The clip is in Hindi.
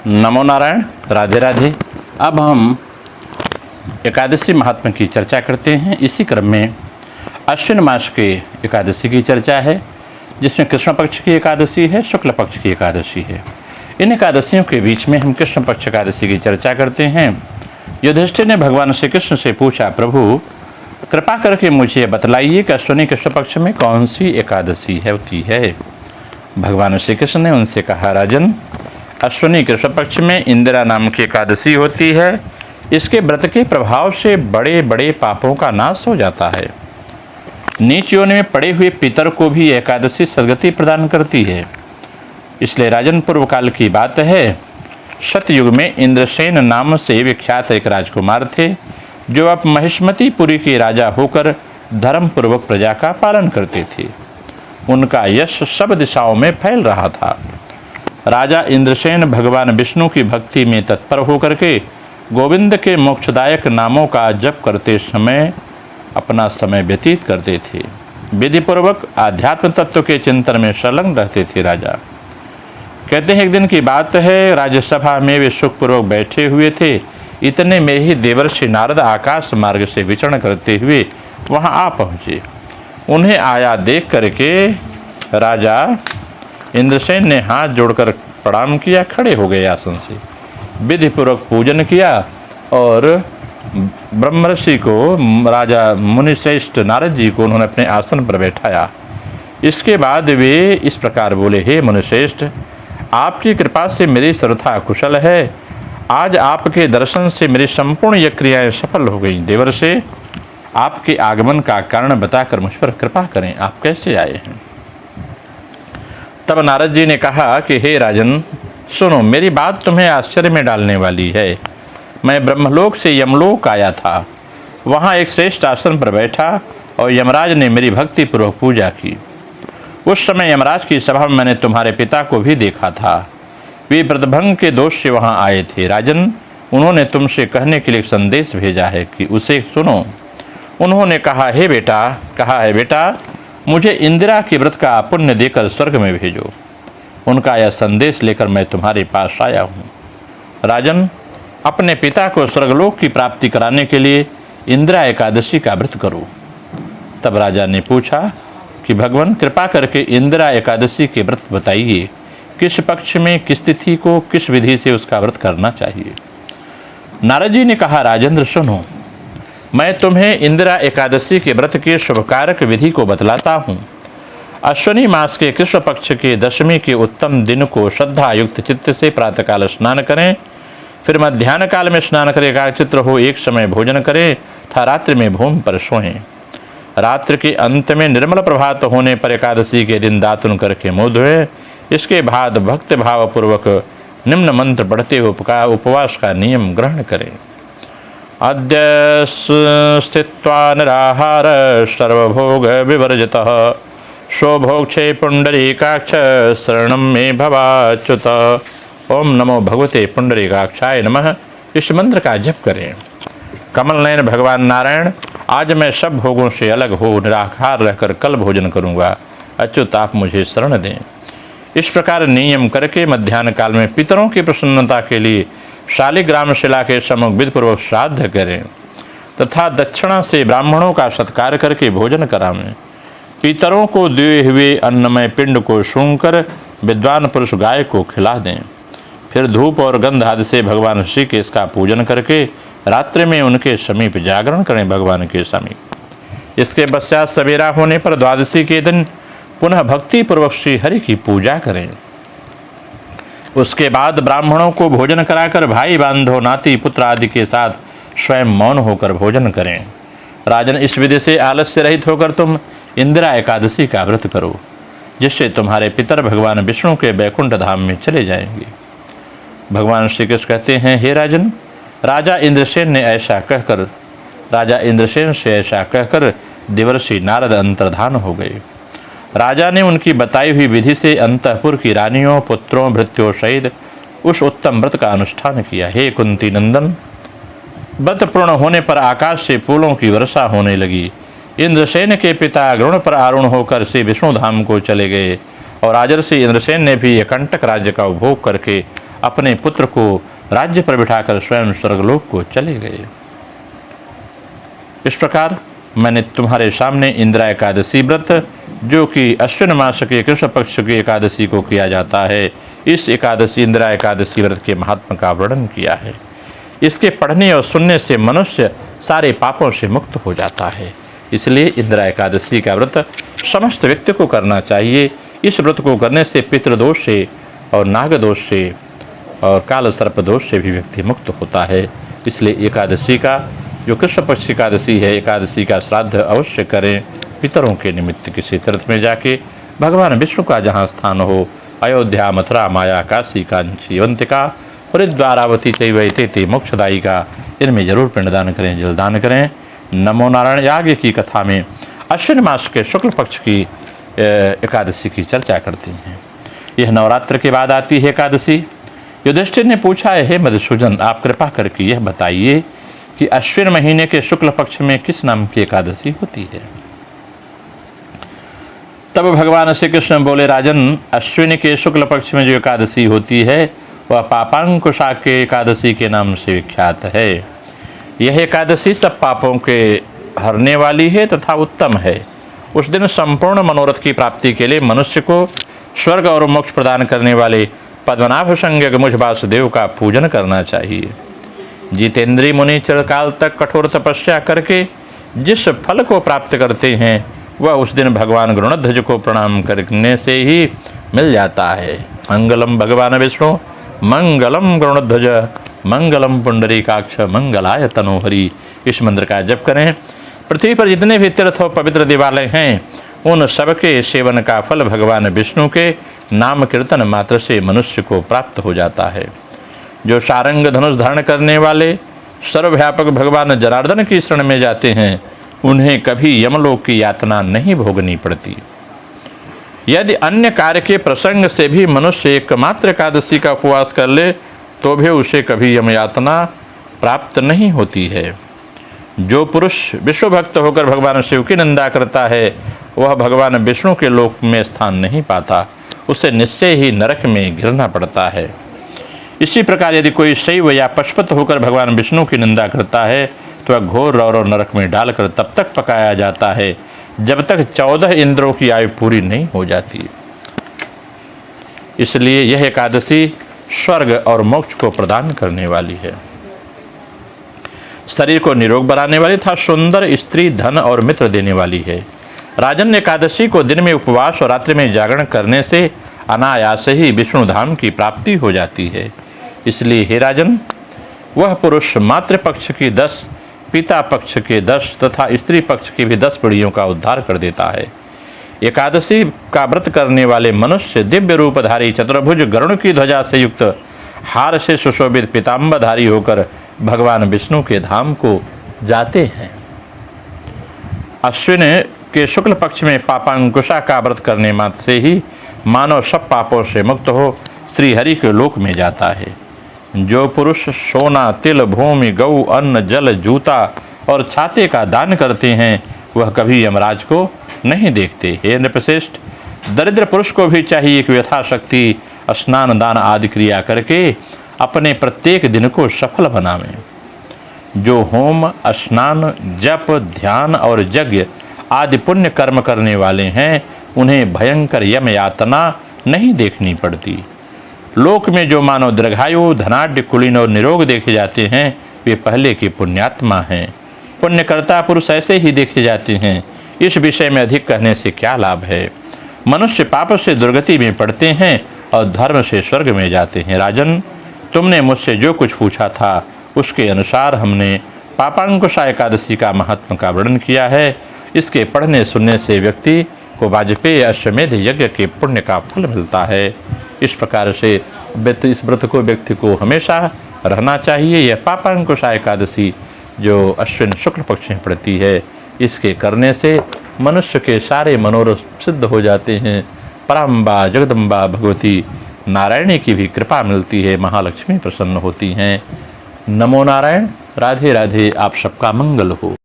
नमो नारायण, राधे राधे। अब हम एकादशी महात्म्य की चर्चा करते हैं। इसी क्रम में अश्विन मास के एकादशी की चर्चा है, जिसमें कृष्ण पक्ष की एकादशी है, शुक्ल पक्ष की एकादशी है। इन एकादशियों के बीच में हम कृष्ण पक्ष एकादशी की चर्चा करते हैं। युधिष्ठिर ने भगवान श्री कृष्ण से पूछा, प्रभु कृपा करके मुझे बतलाइए कि अश्विनी कृष्ण पक्ष में कौन सी एकादशी होती है। भगवान श्री कृष्ण ने उनसे कहा, राजन, अश्विनी कृष्ण पक्ष में इंदिरा नाम की एकादशी होती है। इसके व्रत के प्रभाव से बड़े बड़े पापों का नाश हो जाता है। नीच योनि में पड़े हुए पितर को भी एकादशी सद्गति प्रदान करती है। इसलिए राजन, पूर्व काल की बात है, सतयुग में इंद्रसेन नाम से विख्यात एक राजकुमार थे, जो अब महिष्मतीपुरी के राजा होकर धर्मपूर्वक प्रजा का पालन करते थे। उनका यश सब दिशाओं में फैल रहा था। राजा इंद्रसेन भगवान विष्णु की भक्ति में तत्पर होकर के गोविंद के मोक्षदायक नामों का जप करते समय अपना समय व्यतीत करते थे। विधिपूर्वक आध्यात्म तत्व के चिंतन में संलग्न रहते थे। राजा कहते हैं, एक दिन की बात है, राज्यसभा में वे सुखपूर्वक बैठे हुए थे। इतने में ही देवर्षि नारद आकाश मार्ग से विचरण करते हुए वहां आ पहुंचे। उन्हें आया देख करके राजा इंद्रसेन ने हाथ जोड़कर प्रणाम किया, खड़े हो गए आसन से, विधिपूर्वक पूजन किया और ब्रह्मर्षि को, राजा मुनिश्रेष्ठ नारद जी को उन्होंने अपने आसन पर बैठाया। इसके बाद वे इस प्रकार बोले, हे मुनिश्रेष्ठ, आपकी कृपा से मेरी सर्वथा कुशल है। आज आपके दर्शन से मेरी संपूर्ण यह क्रियाएं सफल हो गई। देवर्षि, आपके आगमन का कारण बताकर मुझ पर कृपा करें, आप कैसे आए हैं। तब नारद जी ने कहा कि हे राजन, सुनो, मेरी बात तुम्हें आश्चर्य में डालने वाली है। मैं ब्रह्मलोक से यमलोक आया था। वहाँ एक श्रेष्ठ आसन पर बैठा और यमराज ने मेरी भक्ति पूर्वक पूजा की। उस समय यमराज की सभा में मैंने तुम्हारे पिता को भी देखा था। वे व्रतभंग के दोष से वहाँ आए थे। राजन, उन्होंने तुमसे कहने के लिए संदेश भेजा है कि उसे सुनो। उन्होंने कहा है बेटा, मुझे इंदिरा के व्रत का पुण्य देकर स्वर्ग में भेजो। उनका यह संदेश लेकर मैं तुम्हारे पास आया हूँ। राजन, अपने पिता को स्वर्गलोक की प्राप्ति कराने के लिए इंदिरा एकादशी का व्रत करो। तब राजा ने पूछा कि भगवान, कृपा करके इंदिरा एकादशी के व्रत बताइए। किस पक्ष में, किस तिथि को, किस विधि से उसका व्रत करना चाहिए। नारद जी ने कहा, राजेंद्र सुनो, मैं तुम्हें इंदिरा एकादशी के व्रत के शुभकारक विधि को बतलाता हूँ। अश्विनी मास के कृष्ण पक्ष के दशमी के उत्तम दिन को श्रद्धा युक्त चित्त से प्रातःकाल स्नान करें, फिर मध्याह्न काल में स्नान कर एकाग्रचित्त हो एक समय भोजन करें तथा रात्रि में भूमि पर सोएं। रात्रि के अंत में निर्मल प्रभात होने पर एकादशी के दिन दातुन करके मुँह धोएं। इसके बाद भक्त भावपूर्वक निम्न मंत्र पढ़ते हुए उपवास का नियम ग्रहण करें। अद्य स्थित्वा निराहार सर्वभोग विवर्जितः स्वभोक्षे पुंडरीकाक्ष शरणं मे भवाच्युत। ओम नमो भगवते पुंडरीकाक्षाय नमः। इस मंत्र का जप करें। कमल नयन भगवान नारायण, आज मैं सब भोगों से अलग हो निराहार रहकर कल भोजन करूँगा। अच्युत, आप मुझे शरण दें। इस प्रकार नियम करके मध्याह्न काल में पितरों की प्रसन्नता के लिए शालिग्राम शिला के सम्मुख विधिपूर्वक श्राद्ध करें तथा दक्षिणा से ब्राह्मणों का सत्कार करके भोजन करावें। पितरों को दिए हुए अन्नमय पिंड को सूंघकर विद्वान पुरुष गाय को खिला दें। फिर धूप और गंध आदि से भगवान श्री केश का पूजन करके रात्रि में उनके समीप जागरण करें, भगवान के समीप। इसके पश्चात सवेरा होने पर द्वादशी के दिन पुनः भक्ति पूर्वक श्री हरि की पूजा करें। उसके बाद ब्राह्मणों को भोजन कराकर भाई बांधव नाती पुत्र आदि के साथ स्वयं मौन होकर भोजन करें। राजन, इस विधि से आलस्य रहित होकर तुम इंदिरा एकादशी का व्रत करो, जिससे तुम्हारे पितर भगवान विष्णु के वैकुंठ धाम में चले जाएंगे। भगवान श्री कृष्ण कहते हैं, हे राजन, राजा इंद्रसेन से ऐसा कहकर देवर्षि नारद अंतर्धान हो गए। राजा ने उनकी बताई हुई विधि से अंतःपुर की रानियों, पुत्रों, भृत्यों सहित उस उत्तम व्रत का अनुष्ठान किया। हे कुंती नंदन, व्रत पूर्ण होने पर आकाश से फूलों की वर्षा होने लगी। इंद्रसेन के पिता गरुण पर आरूढ़ होकर श्री विष्णु धाम को चले गए और राजर्षि इंद्रसेन ने भी कंटक राज्य का उपभोग करके अपने पुत्र को राज्य पर बिठाकर स्वयं स्वर्गलोक को चले गए। इस प्रकार मैंने तुम्हारे सामने इंदिरा एकादशी व्रत, जो कि अश्विन मास के कृष्ण पक्ष की एकादशी को किया जाता है, इस एकादशी इंदिरा एकादशी व्रत के महात्मा का वर्णन किया है। इसके पढ़ने और सुनने से मनुष्य सारे पापों से मुक्त हो जाता है। इसलिए इंदिरा एकादशी का व्रत समस्त व्यक्ति को करना चाहिए। इस व्रत को करने से पितृदोष से और नागदोष से और काल सर्प दोष से भी व्यक्ति मुक्त होता है। इसलिए एकादशी का, जो कृष्ण पक्ष एकादशी है, एकादशी का श्राद्ध अवश्य करें। पितरों के निमित्त किसी तीर्थ में जाके भगवान विष्णु का जहाँ स्थान हो, अयोध्या, मथुरा, माया, काशी, कांची, अवंतिका, हरिद्वारावती चैवैतेति मोक्षदायिका, इनमें जरूर पिंडदान करें, जलदान करें। नमो नारायण याग की कथा में अश्विन मास के शुक्ल पक्ष की एकादशी की चर्चा करती हैं। यह नवरात्र के बाद आती है एकादशी। युधिष्ठिर ने पूछा है, हे मधुसूदन, आप कृपा करके यह बताइए कि अश्विन महीने के शुक्ल पक्ष में किस नाम की एकादशी होती है। तब भगवान श्री कृष्ण बोले, राजन, अश्विन के शुक्ल पक्ष में जो एकादशी होती है वह पापांकुशा के एकादशी के नाम से विख्यात है। यह एकादशी सब पापों के हरने वाली है तथा उत्तम है। उस दिन संपूर्ण मनोरथ की प्राप्ति के लिए मनुष्य को स्वर्ग और मोक्ष प्रदान करने वाले पद्मनाभ संज्ञक मुझ वासुदेव का पूजन करना चाहिए। जितेंद्रीय मुनि चिरकाल तक कठोर तपस्या करके जिस फल को प्राप्त करते हैं वह उस दिन भगवान गरुड़ध्वज को प्रणाम करने से ही मिल जाता है। मंगलम भगवान विष्णु, मंगलम गरुड़ध्वज, मंगलम पुंडरीकाक्ष, मंगलाय तनोहरि। इस मंत्र का जप करें। पृथ्वी पर जितने भी तीर्थ और पवित्र देवालय हैं, उन सबके सेवन का फल भगवान विष्णु के नाम कीर्तन मात्र से मनुष्य को प्राप्त हो जाता है। जो सारंग धनुष धारण करने वाले सर्वव्यापक भगवान जनार्दन की शरण में जाते हैं, उन्हें कभी यमलोक की यातना नहीं भोगनी पड़ती। यदि अन्य कार्य के प्रसंग से भी मनुष्य एकमात्र एकादशी का उपवास कर ले तो भी उसे कभी यम यातना प्राप्त नहीं होती है। जो पुरुष विष्णु भक्त होकर भगवान शिव की निंदा करता है, वह भगवान विष्णु के लोक में स्थान नहीं पाता, उसे निश्चय ही नरक में गिरना पड़ता है। इसी प्रकार यदि कोई शैव या पशुपत होकर भगवान विष्णु की निंदा करता है तो वह घोर रौरव नरक में डालकर तब तक पकाया जाता है जब तक 14 इंद्रों की आयु पूरी नहीं हो जाती। इसलिए यह एकादशी स्वर्ग और मोक्ष को प्रदान करने वाली है, शरीर को निरोग बनाने वाली तथा सुंदर स्त्री, धन और मित्र देने वाली है। राजन, एकादशी को दिन में उपवास और रात्रि में जागरण करने से अनायास ही विष्णु धाम की प्राप्ति हो जाती है। इसलिए हे राजन, वह पुरुष मातृपक्ष की 10, पिता पक्ष के 10 तथा स्त्री पक्ष की भी 10 पीढ़ियों का उद्धार कर देता है। एकादशी का व्रत करने वाले मनुष्य दिव्य रूपधारी चतुर्भुज गरुड़ की ध्वजा से युक्त हार से सुशोभित पीताम्बरधारी होकर भगवान विष्णु के धाम को जाते हैं। अश्विन के शुक्ल पक्ष में पापांकुशा का व्रत करने मात्र से ही मानव सब पापों से मुक्त हो श्री हरि के लोक में जाता है। जो पुरुष सोना, तिल, भूमि, गौ, अन्न, जल, जूता और छाते का दान करते हैं, वह कभी यमराज को नहीं देखते। हे नृपश्रेष्ठ, दरिद्र पुरुष को भी चाहिए कि यथाशक्ति स्नान, दान आदि क्रिया करके अपने प्रत्येक दिन को सफल बनावें। जो होम, स्नान, जप, ध्यान और यज्ञ आदि पुण्य कर्म करने वाले हैं, उन्हें भयंकर यम यातना नहीं देखनी पड़ती। लोक में जो मानव दीर्घायु, धनाढ्य, कुलीन और निरोग देखे जाते हैं, वे पहले के पुण्यात्मा हैं। पुण्यकर्ता पुरुष ऐसे ही देखे जाते हैं। इस विषय में अधिक कहने से क्या लाभ है। मनुष्य पाप से दुर्गति में पड़ते हैं और धर्म से स्वर्ग में जाते हैं। राजन, तुमने मुझसे जो कुछ पूछा था उसके अनुसार हमने पापांकुशा एकादशी का महात्मा का वर्णन किया है। इसके पढ़ने सुनने से व्यक्ति को वाजपेयी अश्वमेध यज्ञ के पुण्य का फल मिलता है। इस प्रकार से इस व्रत को व्यक्ति को हमेशा रहना चाहिए। यह पापांकुशा एकादशी जो अश्विन शुक्ल पक्ष में पड़ती है, इसके करने से मनुष्य के सारे मनोरथ सिद्ध हो जाते हैं। पराम्बा जगदम्बा भगवती नारायणी की भी कृपा मिलती है, महालक्ष्मी प्रसन्न होती हैं। नमो नारायण। राधे राधे। आप सबका मंगल हो।